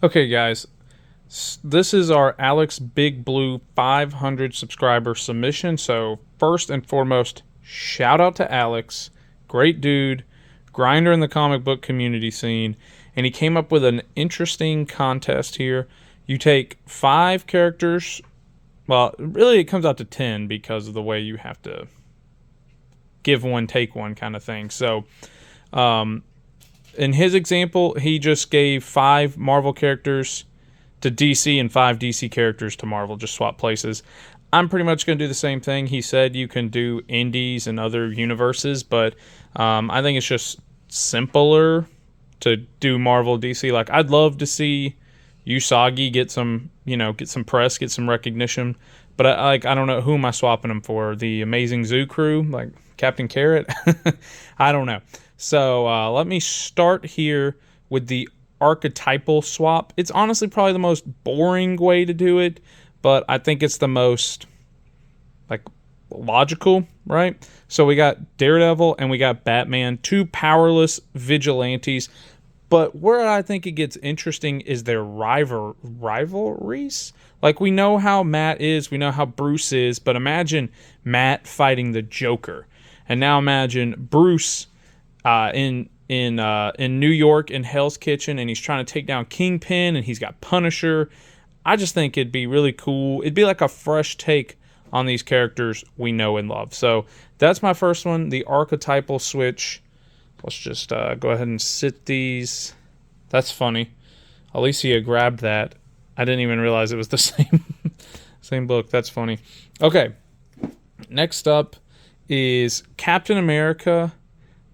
Okay, guys, this is our AlexBigBlue 500 subscriber submission. So, first and foremost, shout out to Alex. Great dude, grinder in the comic book community scene. And he came up with an interesting contest here. You take 5 characters. Well, really, it comes out to 10 because of the way you have to give one, take one kind of thing. So, in his example, he just gave 5 Marvel characters to DC and 5 DC characters to Marvel, just swap places. I'm pretty much going to do the same thing. He said you can do indies and other universes, but I think it's just simpler to do Marvel DC. Like, I'd love to see Usagi get some, get some press, get some recognition. But I don't know, who am I swapping him for? The Amazing Zoo crew, like Captain Carrot? I don't know. So let me start here with the archetypal swap. It's honestly probably the most boring way to do it, but I think it's the most logical, right? So we got Daredevil and we got Batman, 2 powerless vigilantes. But where I think it gets interesting is their rivalries. Like, we know how Matt is, we know how Bruce is, but imagine Matt fighting the Joker, and now imagine Bruce in New York in Hell's Kitchen, and he's trying to take down Kingpin, and he's got Punisher. I just think it'd be really cool. It'd be like a fresh take on these characters we know and love. So that's my first one, the archetypal switch. Let's just go ahead and sit these. That's funny. Alicia grabbed that. I didn't even realize it was the same book. That's funny. Okay. Next up is Captain America,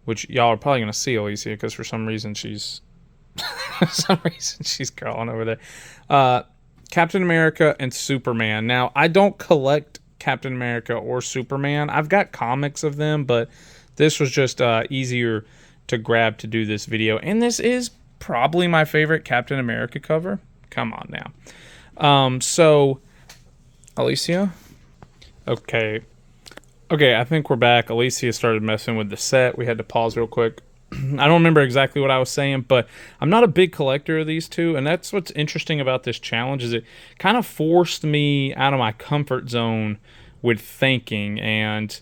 which y'all are probably going to see Alicia because for some reason she's crawling over there. Captain America and Superman. Now, I don't collect Captain America or Superman. I've got comics of them, but this was just easier to grab to do this video. And this is probably my favorite Captain America cover. Come on now. So, Alicia? Okay, I think we're back. Alicia started messing with the set. We had to pause real quick. I don't remember exactly what I was saying, but I'm not a big collector of these two, and that's what's interesting about this challenge, is it kind of forced me out of my comfort zone with thinking, and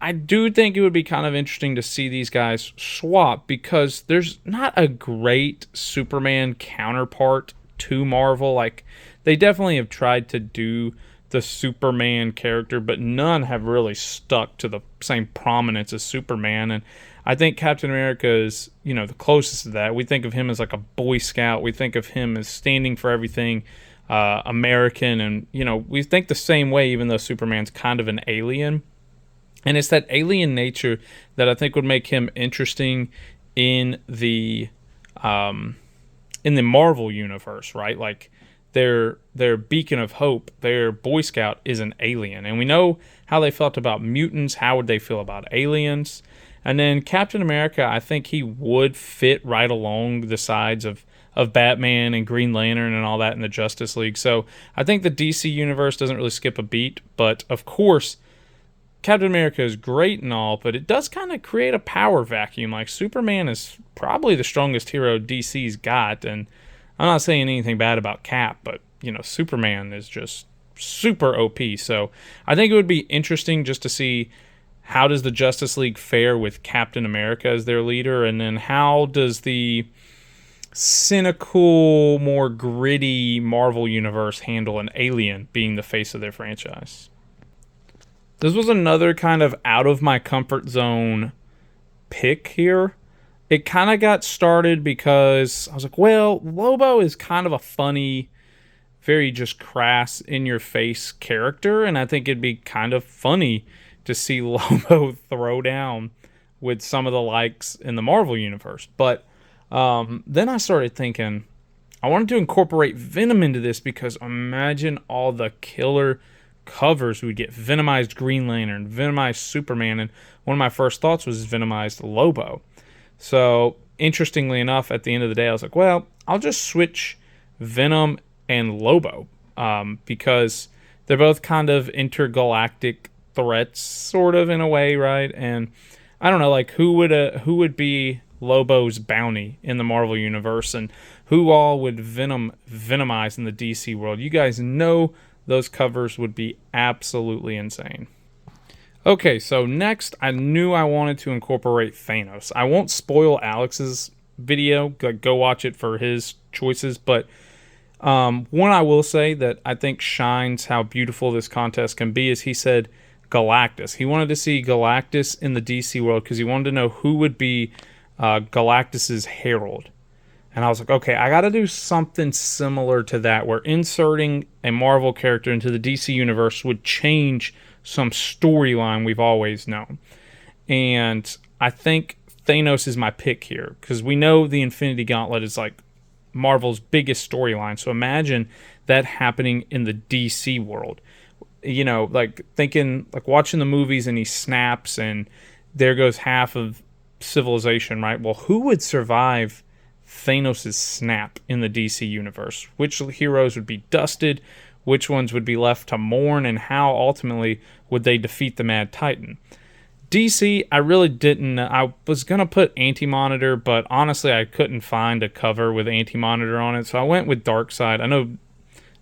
I do think it would be kind of interesting to see these guys swap, because there's not a great Superman counterpart to Marvel. Like, they definitely have tried to do the Superman character, but none have really stuck to the same prominence as Superman. And I think Captain America is, the closest to that. We think of him as like a Boy Scout. We think of him as standing for everything American. And, we think the same way, even though Superman's kind of an alien. And it's that alien nature that I think would make him interesting in the Marvel universe, right? Like, their beacon of hope, their Boy Scout, is an alien. And we know how they felt about mutants. How would they feel about aliens? And then Captain America, I think he would fit right along the sides of Batman and Green Lantern and all that in the Justice League. So I think the DC universe doesn't really skip a beat. But, of course, Captain America is great and all, but it does kind of create a power vacuum. Like, Superman is probably the strongest hero DC's got, and I'm not saying anything bad about Cap, but, Superman is just super OP. So I think it would be interesting just to see how does the Justice League fare with Captain America as their leader, and then how does the cynical, more gritty Marvel universe handle an alien being the face of their franchise. This was another kind of out of my comfort zone pick here. It kind of got started because I was like, well, Lobo is kind of a funny, very just crass, in-your-face character, and I think it'd be kind of funny to see Lobo throw down with some of the likes in the Marvel universe. But then I started thinking, I wanted to incorporate Venom into this, because imagine all the killer covers we get. Venomized Green Lantern, Venomized Superman, and one of my first thoughts was Venomized Lobo. So, interestingly enough, at the end of the day, I was like, well, I'll just switch Venom and Lobo, because they're both kind of intergalactic threats, sort of, in a way, right? And I don't know, like, who would be Lobo's bounty in the Marvel Universe, and who all would Venom venomize in the DC world. You guys know those covers would be absolutely insane. Okay, so next, I knew I wanted to incorporate Thanos. I won't spoil Alex's video, go watch it for his choices, but one I will say that I think shines how beautiful this contest can be is he said Galactus. He wanted to see Galactus in the DC world because he wanted to know who would be Galactus's herald. And I was like, okay, I got to do something similar to that, where inserting a Marvel character into the DC universe would change some storyline we've always known. And I think Thanos is my pick here, because we know the Infinity Gauntlet is like Marvel's biggest storyline. So imagine that happening in the DC world. You know, like thinking, like watching the movies and he snaps and there goes half of civilization, right? Well, who would survive Thanos' snap in the DC universe? Which heroes would be dusted? Which ones would be left to mourn? And how ultimately would they defeat the Mad Titan? DC, I really didn't. I was going to put Anti-Monitor, but honestly, I couldn't find a cover with Anti-Monitor on it. So I went with Darkseid. I know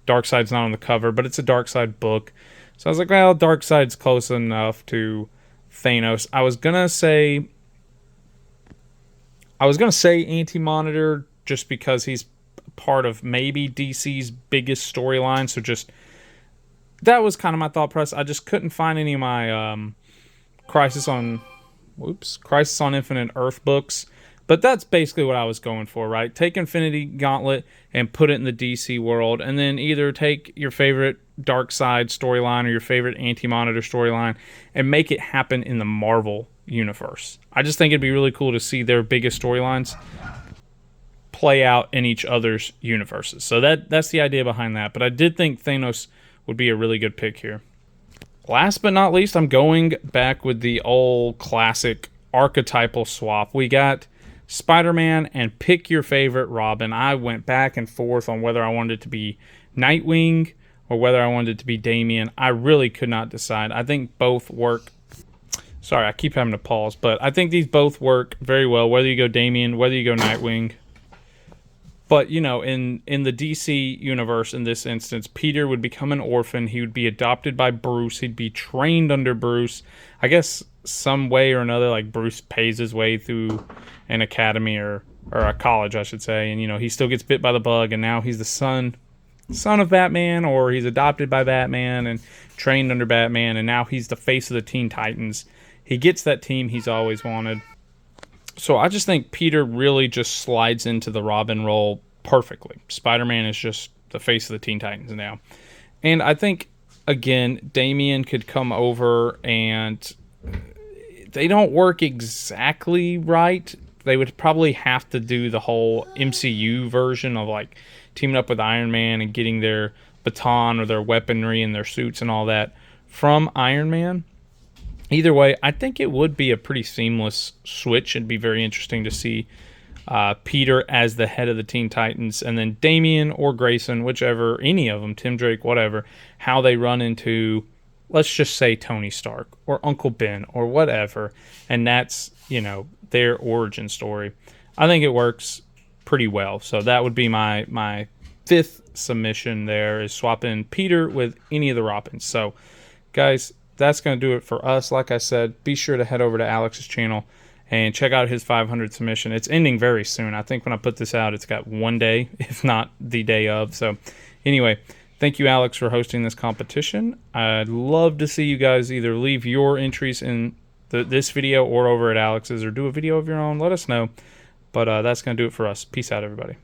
Darkseid's not on the cover, but it's a Darkseid book. So I was like, well, Darkseid's close enough to Thanos. I was going to say Anti-Monitor just because he's part of maybe DC's biggest storyline. So just, that was kind of my thought process. I just couldn't find any of my Crisis on Infinite Earth books. But that's basically what I was going for, right? Take Infinity Gauntlet and put it in the DC world, and then either take your favorite Darkseid storyline or your favorite Anti-Monitor storyline and make it happen in the Marvel universe. I just think it'd be really cool to see their biggest storylines play out in each other's universes. So that's the idea behind that. But I did think Thanos would be a really good pick here. Last but not least, I'm going back with the old classic archetypal swap. We got Spider-Man and pick your favorite Robin. I went back and forth on whether I wanted it to be Nightwing or whether I wanted it to be Damian. I really could not decide. I think both work. Sorry, I keep having to pause, but I think these both work very well, whether you go Damian, whether you go Nightwing. But, you know, in the DC universe, in this instance, Peter would become an orphan. He would be adopted by Bruce. He'd be trained under Bruce. I guess some way or another, like Bruce pays his way through an academy or a college, I should say. And, you know, he still gets bit by the bug, and now he's the son of Batman, or he's adopted by Batman and trained under Batman, and now he's the face of the Teen Titans. He gets that team he's always wanted. So I just think Peter really just slides into the Robin role perfectly. Spider-Man is just the face of the Teen Titans now. And I think, again, Damian could come over, and they don't work exactly right. They would probably have to do the whole MCU version of like teaming up with Iron Man and getting their baton or their weaponry and their suits and all that from Iron Man. Either way, I think it would be a pretty seamless switch. It'd be very interesting to see Peter as the head of the Teen Titans, and then Damian or Grayson, whichever, any of them, Tim Drake, whatever, how they run into, let's just say, Tony Stark or Uncle Ben or whatever, and that's, you know, their origin story. I think it works pretty well. So that would be my fifth submission there, is swapping Peter with any of the Robins. So, guys, that's going to do it for us. Like I said, be sure to head over to Alex's channel and check out his 500 submission. It's ending very soon. I think when I put this out, it's got one day, if not the day of. So anyway, thank you, Alex, for hosting this competition. I'd love to see you guys either leave your entries in this video or over at Alex's, or do a video of your own. Let us know. But that's going to do it for us. Peace out, everybody.